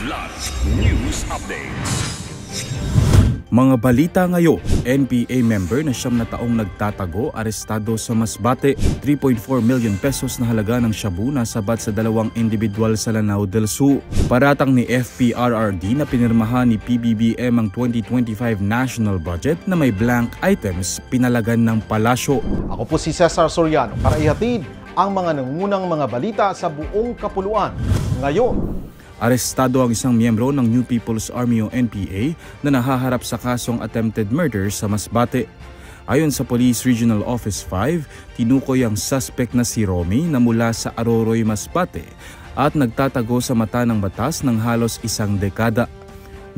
Kidlat News Updates. Mga balita ngayon, NPA member na 9 na taong nagtatago arestado sa Masbate. 3.4 million pesos na halaga ng shabu na sabat sa 2 individual sa Lanao del Sur. Paratang ni FPRRD na pinirmahan ni PBBM ang 2025 national budget na may blank items pinalagan ng palasyo. Ako po si Cesar Soriano para ihatid ang mga nangungunang mga balita sa buong kapuluan. Ngayon, arestado ang isang miyembro ng New People's Army o NPA na nahaharap sa kasong attempted murder sa Masbate. Ayon sa Police Regional Office 5, tinukoy ang suspect na si Romy na mula sa Aroroy, Masbate at nagtatago sa mata ng batas ng halos 1 dekada.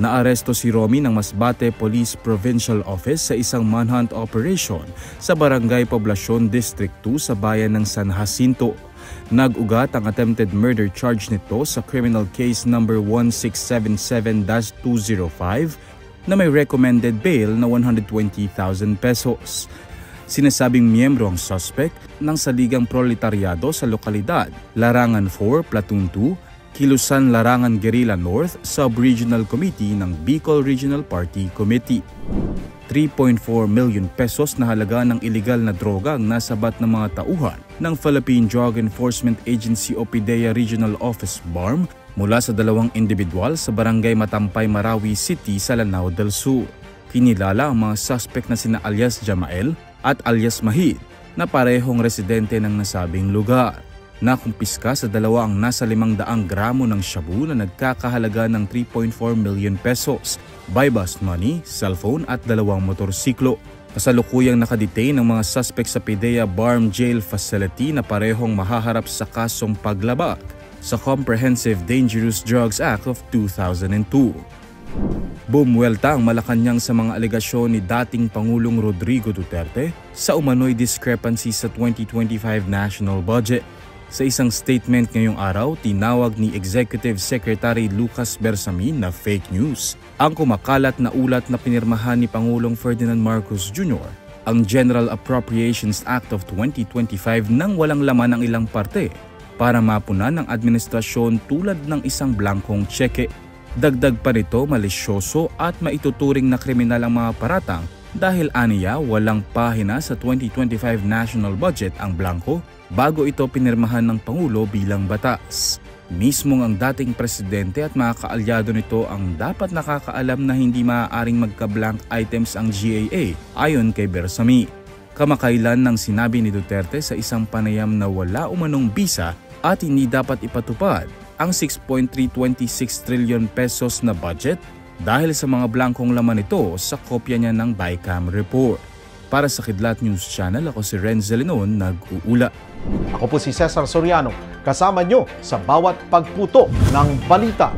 Naaresto si Romy ng Masbate Police Provincial Office sa isang manhunt operation sa Barangay Poblacion District 2 sa bayan ng San Jacinto. Nag-ugat ang attempted murder charge nito sa criminal case number 1677-205 na may recommended bail na 120,000 pesos. Sinasabing miyembro ang suspect ng Saligang Proletaryado sa lokalidad Larangan 4, Platoon 2, Kilusan Larangan Guerrilla North Sub-Regional Committee ng Bicol Regional Party Committee. 3.4 million pesos na halaga ng iligal na droga ang nasabat ng mga tauhan ng Philippine Drug Enforcement Agency o PDEA Regional Office BARM mula sa 2 individual sa Barangay Matampay, Marawi City sa Lanao del Sur. Kinilala ang mga suspect na sina alias Jamael at alias Mahid na parehong residente ng nasabing lugar. Nakumpiska sa 2 ang nasa 500 gramo ng shabu na nagkakahalaga ng 3.4 million pesos, buy-bust money, cellphone at 2 motorsiklo. Kasalukuyang nakadetain ang mga suspect sa PDEA BARM Jail Facility na parehong mahaharap sa kasong paglabag sa Comprehensive Dangerous Drugs Act of 2002. Bumuwelta ang Malacanang sa mga alegasyon ni dating Pangulong Rodrigo Duterte sa umano'y discrepancy sa 2025 national budget. Sa isang statement ngayong araw, tinawag ni Executive Secretary Lucas Bersamin na fake news ang kumakalat na ulat na pinirmahan ni Pangulong Ferdinand Marcos Jr. ang General Appropriations Act of 2025 nang walang laman ang ilang parte para mapunan ng administrasyon tulad ng isang blankong tseke. Dagdag pa nito, malisyoso at maituturing na kriminal ang mga paratang dahil aniya walang pahina sa 2025 national budget ang blanko bago ito pinirmahan ng Pangulo bilang batas. Mismong ang dating presidente at mga kaalyado nito ang dapat nakakaalam na hindi maaaring magka-blank items ang GAA ayon kay Bersami. Kamakailan nang sinabi ni Duterte sa isang panayam na wala umanong bisa at hindi dapat ipatupad ang 6.326 trillion pesos na budget dahil sa mga blankong laman nito sa kopya niya ng BICAM report. Para sa Kidlat News Channel, ako si Renz Zelenon, nag-uula. ako po si Cesar Soriano, kasama nyo sa bawat pagputo ng balita.